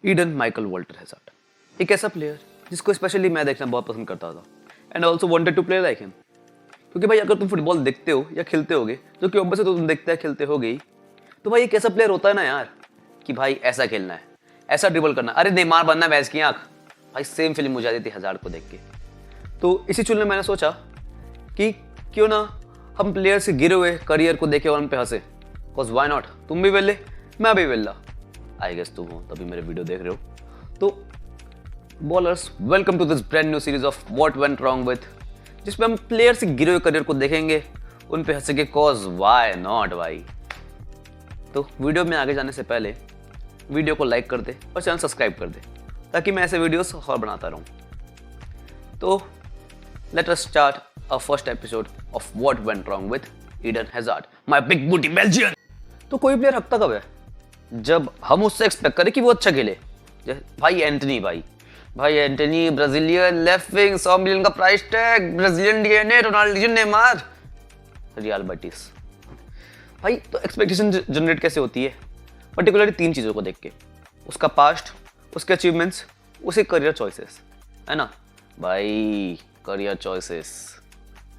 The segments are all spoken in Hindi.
ईडन माइकल वॉल्टर हैजार्ड एक ऐसा प्लेयर जिसको स्पेशली मैं देखना बहुत पसंद करता था and also wanted to play like him. क्योंकि भाई अगर तुम फुटबॉल देखते हो या खेलते होगे, जो कि ऑब्वियसली तुम देखते हैं खेलते होगे ही, तो भाई एक ऐसा प्लेयर होता है ना यार कि भाई ऐसा खेलना है, ऐसा ड्रिबल करना, अरे नेमार बनना है वैस की आंख। भाई सेम फीलिंग मुझे आती थी हैजार्ड को देख के। तो इसी चुल में मैंने सोचा कि क्यों ना हम प्लेयर्स के गिरे हुए करियर को देखे और उन पे हंसे। बिकॉज वाई नॉट, तुम भी वेले मैं भी वेला, आई गेस तुम हो तभी मेरे वीडियो देख रहे हो। तो ballers, welcome to this brand new series of what went wrong with, जिसमें हम प्लेयर्स के गिरे हुए करियर को देखेंगे, उन पे हंसेंगे। कॉज वाई नॉट भाई। तो वीडियो में आगे जाने से पहले वीडियो को लाइक कर दे और चैनल सब्सक्राइब कर दे ताकि मैं ऐसे वीडियोस और बनाता रहूं। तो let us start our first episode of what went wrong with Eden hazard, my big booty Belgian. तो कोई प्लेयर हकता कब है? जब हम उससे एक्सपेक्ट करें कि वो अच्छा खेले। भाई एंटनी, भाई Antony Brazilian left wing, 100 million का price tag, Brazilian DNA, Ronaldo, Neymar, Real Betis. भाई तो एक्सपेक्टेशन जनरेट कैसे होती है? पर्टिकुलरली 3 चीज़ों को देख के, उसका पास्ट, उसके अचीवमेंट्स, उसके करियर चॉइसेस, है ना भाई। करियर चॉइसेस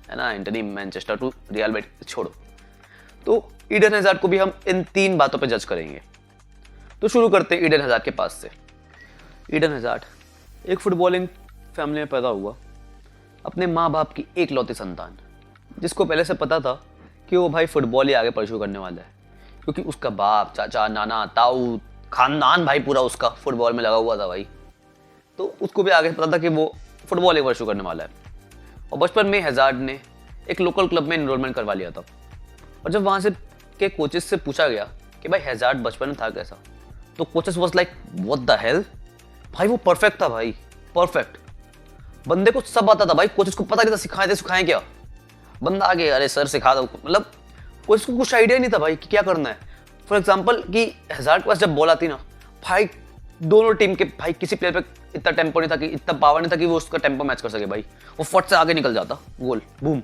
है ना, Antony Manchester to Real Betis छोड़ो, तो ईडन हैजार्ड को भी हम इन 3 बातों पे जज करेंगे। तो शुरू करते हैं ईडन हैजार्ड के पास से। ईडन हैजार्ड एक फुटबॉलिंग फैमिली में पैदा हुआ, अपने माँ बाप की एक लौती संतान, जिसको पहले से पता था कि वो भाई फुटबॉल ही आगे परस्यू करने वाला है। क्योंकि उसका बाप, चाचा, नाना, ताऊ, खानदान भाई पूरा उसका फुटबॉल में लगा हुआ था भाई। तो उसको भी आगे पता था कि वो फुटबॉल ही परस्यू करने वाला है। और बचपन में हैजार्ड ने एक लोकल क्लब में इनरोलमेंट करवा लिया था। और जब वहाँ से के कोचेस से पूछा गया कि भाई हैजार्ड बचपन में था कैसा, तो coaches was like what the hell. भाई वो परफेक्ट था भाई, परफेक्ट। बंदे को सब आता था भाई, कोचेस को पता नहीं था सिखाएं क्या। बंदा आगे, अरे सर सिखा दो, मतलब कोचेस को कुछ आइडिया नहीं था भाई कि क्या करना है। फॉर एग्जाम्पल कि हैजार्ड के पास जब बॉल आती ना भाई, दोनों टीम के भाई किसी प्लेयर पे इतना टेम्पो नहीं था, कि इतना पावर नहीं था कि वो उसका टेम्पो मैच कर सके भाई। वो फट से आगे निकल जाता, गोल, बूम।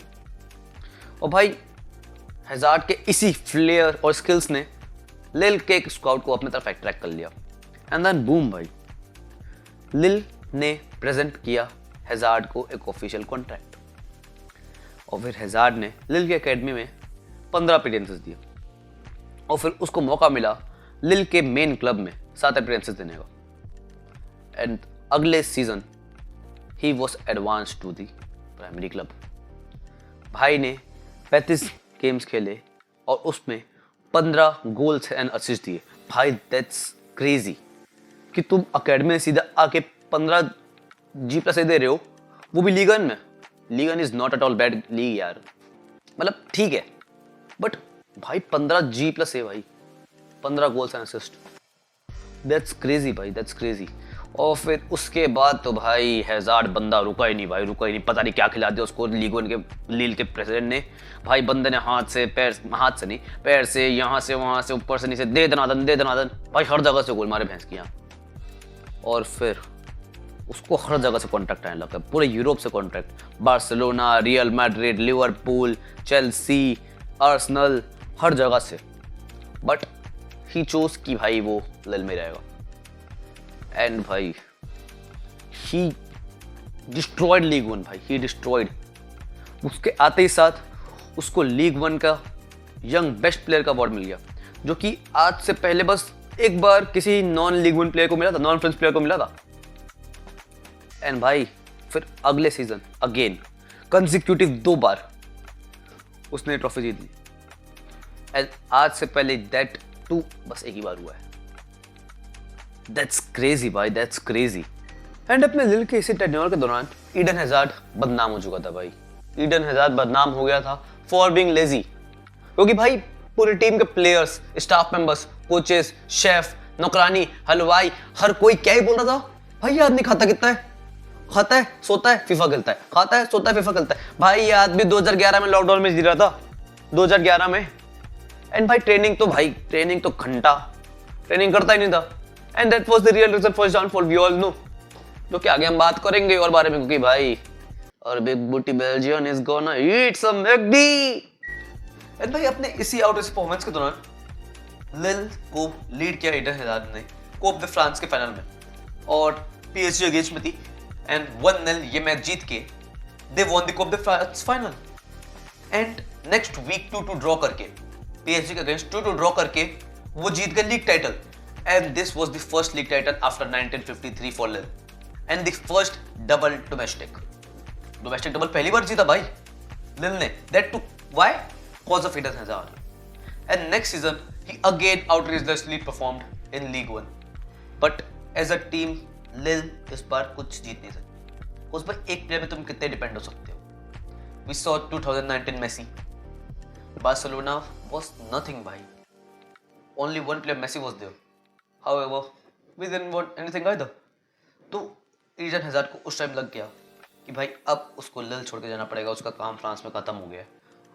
और भाई हैजार्ड के इसी फ्लेयर और स्किल्स ने लिल के एक स्काउट को अपने तरफ अट्रैक्ट कर लिया। एंड देन बूम भाई, लिल ने प्रेजेंट किया हैजार्ड को एक ऑफिशियल कॉन्ट्रैक्ट। और फिर हैजार्ड ने लिल की एकेडमी में 15 अपीयरेंसेस दिए। और फिर उसको मौका मिला लिल के मेन क्लब में 7 अपीयरेंसेस देने का। एंड अगले season he was advanced to the primary club. भाई ने 35 गेम्स खेले और उसमें 15 गोल्स एंड असिस्ट दिए। भाई दैट्स क्रेजी कि तुम अकेडमी में सीधा आके 15 G+ दे रहे हो, वो भी लीगन में। Ligand is not at all bad league यार, मतलब ठीक है, बट भाई 15 G+ है भाई, 15 goals and assist, that's crazy भाई, दैट्स क्रेजी। और फिर उसके बाद तो भाई हैजार्ड बंदा रुका ही नहीं भाई, रुका ही नहीं। पता नहीं क्या खिला दिया उसको लीगन के लील के प्रेसिडेंट ने। भाई बंदे ने हाथ से नहीं, पैर से, यहाँ से वहाँ से, ऊपर से नीचे, दे दनादन भाई, हर जगह से गोल मारे भैंस की यहाँ। और फिर उसको हर जगह से कॉन्ट्रैक्ट आने लगा, पूरे यूरोप से contract, Barcelona, Real Madrid, Liverpool, Chelsea, Arsenal, हर जगह से। बट ही चोज कि भाई वो लिल में रहेगा। एंड भाई ही डिस्ट्रॉयड लीग 1 भाई, ही डिस्ट्रॉयड। उसके आते ही साथ उसको लीग 1 का यंग बेस्ट प्लेयर का अवार्ड मिल गया, जो कि आज से पहले बस एक बार किसी नॉन लीग 1 प्लेयर को मिला था, नॉन फ्रेंच प्लेयर को मिला था। एंड भाई फिर अगले सीजन अगेन कंसेक्यूटिव 2 बार उसने ट्रॉफी जीत ली। एंड आज से पहले दैट टू बस एक ही बार हुआ है। दैट्स क्रेजी भाई, दैट्स क्रेजी। एंड अपने लिल के इसी टेन्योर के दौरान ईडन हैजार्ड बदनाम हो चुका था भाई। ईडन हैजार्ड बदनाम हो गया था फॉर बीइंग लेजी। क्योंकि भाई पूरी टीम के players, staff members, coaches, chef, नौकरानी, हलवाई, हर कोई क्या ही बोल रहा था, भाई ये आदमी खाता कितना है, खाता है, सोता है, फीफा खेलता है, खाता है, सोता है, फीफा खेलता है। भाई ये आदमी 2011 में लॉकडाउन में जी रहा था, 2011 में। एंड भाई ट्रेनिंग तो घंटा ट्रेनिंग करता ही नहीं था। And that was the real reason for his downfall, we all know, जो कि आगे हम बात करेंगे और बारे में। क्योंकि भाई और big booty Belgian is gonna eat some McD. And भाई अपने इसी आउट परफॉर्मेंस के दौरान लिल को लीड किया ईडन हैजार्ड ने कोप द फ्रांस के फाइनल में, और पीएसजी अगेंस्ट में थी, एंड 1-0 ये मैच जीत के they won the Coupe de France final. And next week 2-2 draw करके, पीएसजी के अगेंस्ट 2-2 ड्रॉ करके वो जीत गए league title, and this was the first league title after 1953 for Lille, and the first double domestic double पहली बार जीता भाई लिल ने, that too why cause of Eden Hazard. And next season he again outrageously performed in league 1, but as a team लिल इस बार कुछ जीत नहीं सकती। उस पर एक प्लेयर में तुम कितने डिपेंड हो सकते हो? We saw 2019 Messi, Barcelona was nothing भाई, only one player Messi was there, however we didn't want anything either। तो ईडन हैजार्ड को उस टाइम लग गया कि भाई अब उसको लिल छोड़ के जाना पड़ेगा, उसका काम फ्रांस में खत्म हो गया है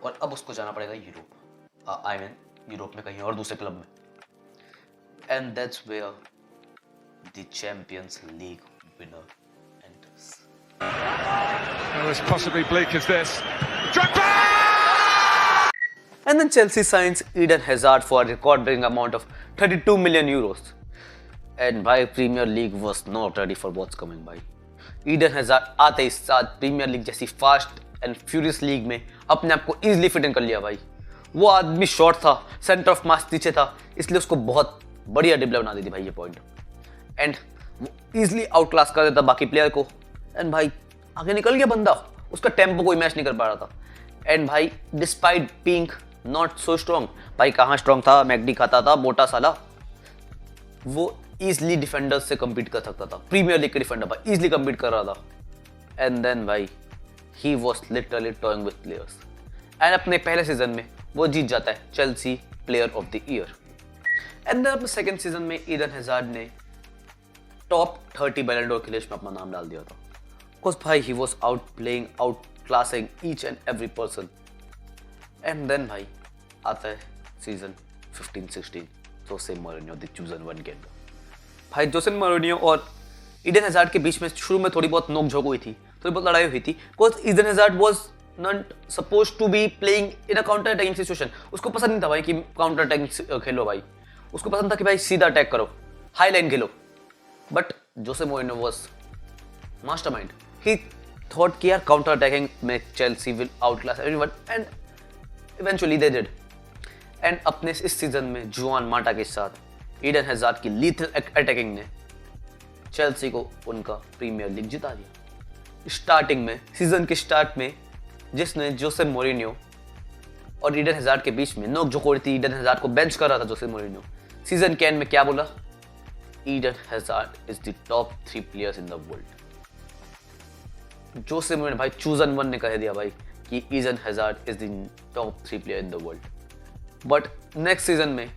और अब उसको जाना पड़ेगा यूरोप, आई मीन यूरोप में कहीं और दूसरे क्लब में, and that's where the Champions League winner enters। As possibly bleak as this. And then Chelsea signs Eden Hazard for a record-breaking amount of 32 million euros. And by Premier League was not ready for what's coming by। Eden Hazard आते ही साथ प्रीमियर लीग जैसी फास्ट एंड फ्यूरियस लीग में अपने आप को इजीली फिट इन कर लिया भाई। वो आदमी शॉर्ट था, सेंटर ऑफ मास नीचे था, इसलिए उसको बहुत बढ़िया ड्रिबलर बना दी थी भाई ये पॉइंट, एंड वो इजीली आउट क्लास कर देता बाकी प्लेयर को, एंड भाई आगे निकल गया बंदा, उसका टेम्पो कोई मैच नहीं कर पा रहा था। एंड भाई despite being not so strong, भाई कहाँ स्ट्रॉन्ग था, मैकडी खाता था मोटा साला, वो इजीली डिफेंडर्स से कम्पीट कर सकता था, प्रीमियर लीग के डिफेंडर भाई इजीली कम्पीट कर रहा था। एंड देन भाई he was literally toying with players, and अपने पहले सीजन में वो जीत जाता है Chelsea player of the year. And then अपने सेकंड सीजन में ईडन हैजार्ड ने टॉप 30 बैलन डोर की लिस्ट में अपना नाम डाल दिया था, बिकॉज भाई he was outplaying, outclassing each and every person. And then भाई आता है season 15-16, Jose Mourinho the chosen one get. भाई जोसे मोरिन्यो और ईडन हैजार्ड के बीच में शुरू में थोड़ी बहुत नोक-झोंक हुई थी, थोड़ी बहुत लड़ाई हुई थी, because Eden Hazard was not supposed to be playing in a counter attacking situation. उसको पसंद नहीं था भाई कि काउंटर अटैकिंग खेलो भाई, उसको पसंद था कि भाई सीधा अटैक करो, हाई लाइन खेलो। But Jose Mourinho was mastermind, he thought कि यार काउंटर अटैकिंग में Chelsea will outclass everyone, and eventually they did. And अपने इस सीजन में जुआन माटा के साथ ईडन हैजार्ड की लीथल अटैकिंग ने चेल्सी को उनका प्रीमियर लीग जिता दिया। स्टार्टिंग में, सीजन के स्टार्ट में, जिसने जोसे मोरिन्यो और ईडन हैजार्ड के बीच में नोक झोंक हो रही थी, ईडन हैजार्ड को बेंच कर रहा था जोसे मोरिन्यो, सीजन के एंड में क्या बोला? Eden Hazard is the top 3 players in the world. Jose Mourinho भाई चूजन वन ने कह दिया भाई कि Eden Hazard is the top 3 player in the world. But next season में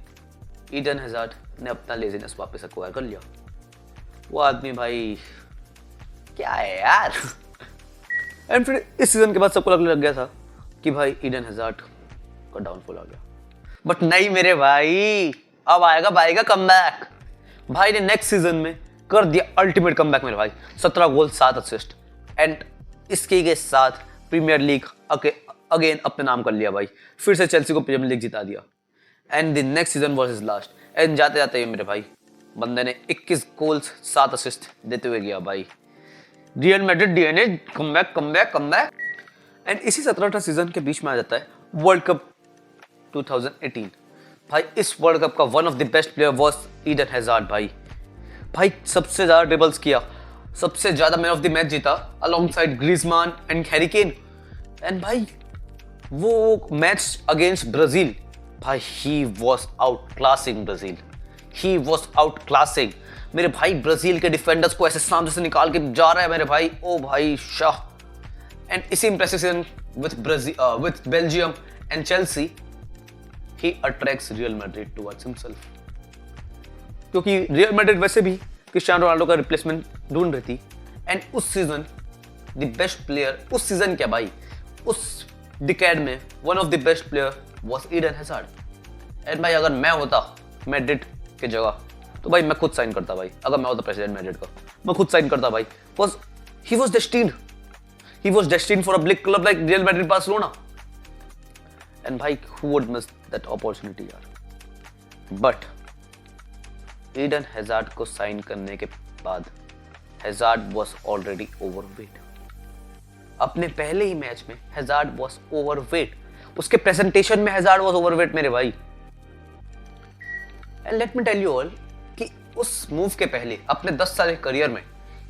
ईडन हैजार्ड ने अपना लेजीनेस वापस एक्वायर कर लिया। वो आदमी भाई क्या है यार। एंड फिर इस सीजन के बाद सबको लगने लग गया था कि भाई ईडन हैजार्ड का डाउनफॉल आ गया, बट नहीं मेरे भाई, अब आएगा भाई का कमबैक। भाई ने नेक्स्ट सीजन में कर दिया अल्टीमेट कमबैक मेरे भाई, 17 गोल 7 असिस्ट, एंड इसके के साथ प्रीमियर लीग अगेन अपने नाम कर लिया भाई, फिर से चेल्सी को प्रीमियर लीग जिता दिया। And the next season was his last, and जाते जाते ये मेरे भाई बंदे ने 21 गोल्स 7 असिस्ट देते हुए गया भाई। Real Madrid DNA, comeback. And इसी 17 सीजन के बीच में आ जाता है वर्ल्ड कप 2018। भाई इस वर्ल्ड कप का one of the best player was Eden hazard. भाई सबसे ज्यादा ड्रिबल्स किया, सबसे ज्यादा मैन ऑफ द मैच जीता alongside ग्रीजमान and Harry Kane. And भाई वो मैच अगेंस्ट ब्राजील, भाई he was out classing Brazil, he was out classing मेरे भाई। ब्राजील के डिफेंडर्स को ऐसे सामने से निकाल के जा रहा है मेरे भाई, ओ भाई शाह। एंड इसी impressive season with Belgium and Chelsea he attracts real Madrid towards himself, क्योंकि रियल मैड्रिड वैसे भी क्रिस्टियानो रोनाल्डो का रिप्लेसमेंट ढूंढ रही थी। एंड उस सीजन द बेस्ट प्लेयर, उस सीजन क्या भाई, उस डिकेड में one of the best player was Eden Hazard. And भाई अगर मैं होता मैड्रिड के जगह तो भाई मैं खुद साइन करता भाई, अगर मैं होता प्रेसिडेंट मैड्रिड का मैं खुद साइन करता भाई, because he was destined for a big club like Real Madrid Barcelona. And भाई who would miss that opportunity यार। बट ईडन हैजार्ड को साइन करने के बाद हैजार्ड वाज ऑलरेडी ओवरवेट। अपने पहले ही मैच में हैजार्ड वाज ओवरवेट, उसके प्रेजेंटेशन में हैजार्ड वाज ओवरवेट मेरे भाई। And let me tell you all कि उस मूव के पहले अपने 10 साल के करियर में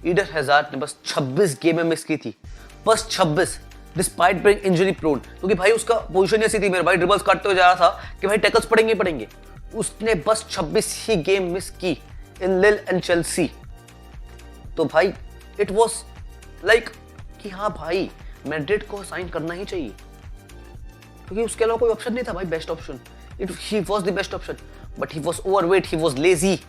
ईडन हैजार्ड ने बस 26 गेमें मिस की थी, बस 26, डिस्पाइट बीइंग इंजरी प्रोन। क्योंकि भाई उसका पोजीशन ऐसी थी मेरे भाई, ड्रिबल्स काटते हुए जा रहा था कि भाई टैकल्स पड़ेंगे पड़ेंगे। उसने बस 26 ही गेम मिस की इन लिल एंड चेल्सी। तो भाई इट वाज लाइक कि हाँ भाई मैड्रिड को साइन करना ही चाहिए, क्योंकि उसके अलावा कोई ऑप्शन नहीं था भाई, best option. He was the best option, but he was overweight, he was lazy.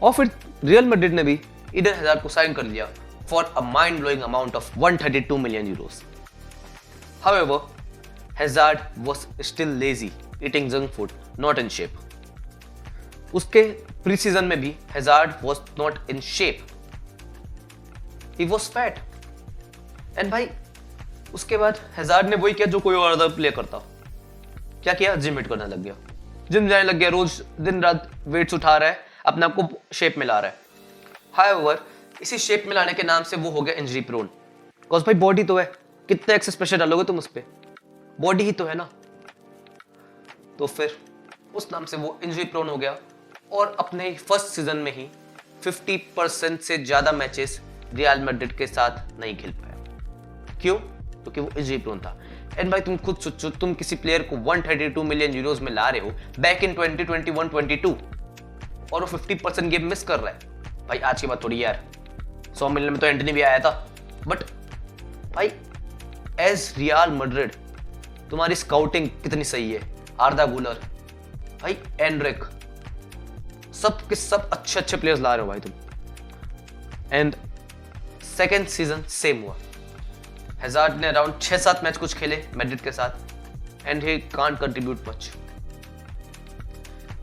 और फिर रियल मैड्रिड ने भी ईडन हैजार्ड को साइन कर लिया for a mind blowing amount of 132 million Euros. However, Hazard was still lazy, eating junk food, not in shape. उसके प्री सीजन में भी Hazard was not in shape. He was fat. And भाई उसके बाद Hazard ने वही किया जो कोई और अदर प्ले करता। क्या किया? जिम हिट करने लग गया, जिम जाने लग गया, रोज दिन रात वेट्स उठा रहा है, अपने आप को शेप में ला रहा है। However, इसी शेप में लाने के नाम से वो हो गया इंजरी प्रोन। बिकॉज भाई बॉडी तो है, कितने एक्सेस प्रेशर डालोगे तुम उस पर, बॉडी ही तो है ना। तो फिर उस नाम से वो इंजरी प्रोन हो गया और अपने फर्स्ट सीजन में ही 50% से ज्यादा मैचेस रियल मैड्रिड के साथ नहीं खेल पाया। क्यों? क्योंकि वो इंजरी प्रोन था। एंड भाई तुम खुद सोचो, तुम किसी प्लेयर को 132 मिलियन यूरोज में ला रहे हो बैक इन 2021-22 और वो 50% गेम मिस कर रहा है। भाई आज के बाद थोड़ी यार 100 मिलियन में तो एंटनी भी आया था, बट भाई एज रियल मैड्रिड तुम्हारी स्काउटिंग कितनी सही है। आर्दा गुलर, भाई एनरिक, सब के सब अच्छे अच्छे प्लेयर्स ला रहे हो भाई तुम। एंड सेकेंड सीजन सेम हुआ, हैजार्ड ने अराउंड 6-7 मैच कुछ खेले मैड्रिड के साथ and he can't contribute much.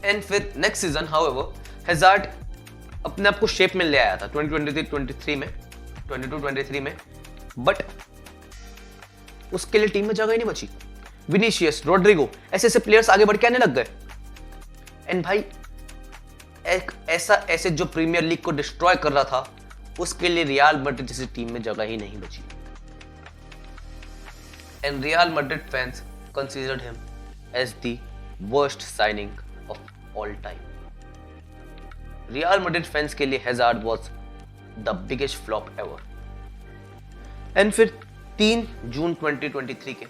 And फिर नेक्स्ट सीजन हाउएवर हैजार्ड अपने आप को शेप में ले आया था 2023 में, 22-23 में, बट उसके लिए टीम में जगह ही नहीं बची। विनीशियस, रोड्रिगो, ऐसे ऐसे प्लेयर्स आगे बढ़ के आने लग गए। एंड भाई एक ऐसे जो प्रीमियर लीग को डिस्ट्रॉय कर रहा था, उसके लिए रियल मैड्रिड जैसी टीम में जगह ही नहीं बची। And Real Madrid fans considered him as the worst signing of all time. Real Madrid fans के लिए Hazard was the biggest flop ever. And फिर 3 जून 2023 के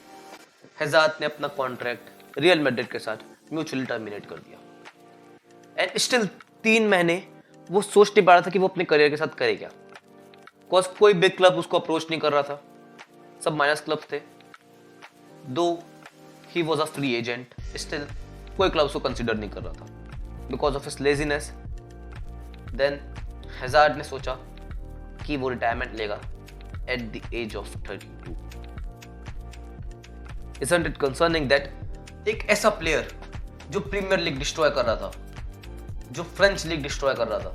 हैजार्ड ने अपना कॉन्ट्रैक्ट रियल मैड्रिड के साथ म्यूचुअली टर्मिनेट कर दिया। एंड स्टिल 3 महीने वो सोच नहीं पा रहा था कि वो अपने करियर के साथ करे क्या। बिकॉज कोई बिग क्लब उसको अप्रोच नहीं कर रहा था, सब माइनस क्लब थे। Though he was a free agent, still कोई क्लब उसको कंसिडर नहीं कर रहा था because of his laziness. Then Hazard ने सोचा कि वो रिटायरमेंट लेगा at the age of 32। Isn't it concerning that एक ऐसा प्लेयर जो प्रीमियर लीग डिस्ट्रॉय कर रहा था, जो फ्रेंच लीग डिस्ट्रॉय कर रहा था,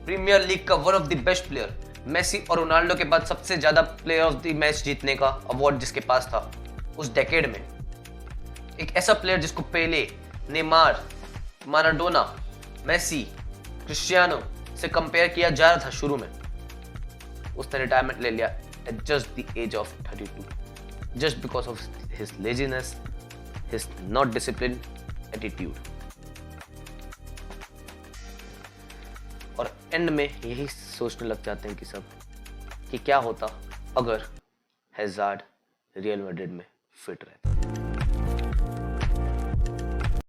प्रीमियर लीग का one of the best player, Messi और रोनाल्डो के बाद सबसे ज्यादा प्लेयर ऑफ द मैच जीतने का अवार्ड जिसके पास था उस डेकेड में, एक ऐसा प्लेयर जिसको पेले, नेमार, माराडोना, मेसी, क्रिस्टियानो से कंपेयर किया जा रहा था शुरू में, उसने रिटायरमेंट ले लिया at just the age of 32 just because of his laziness, his not discipline attitude. और एंड में यही सोचने लग जाते हैं कि सब कि क्या होता अगर हैजार्ड रियल मैड्रिड में फिट रहता।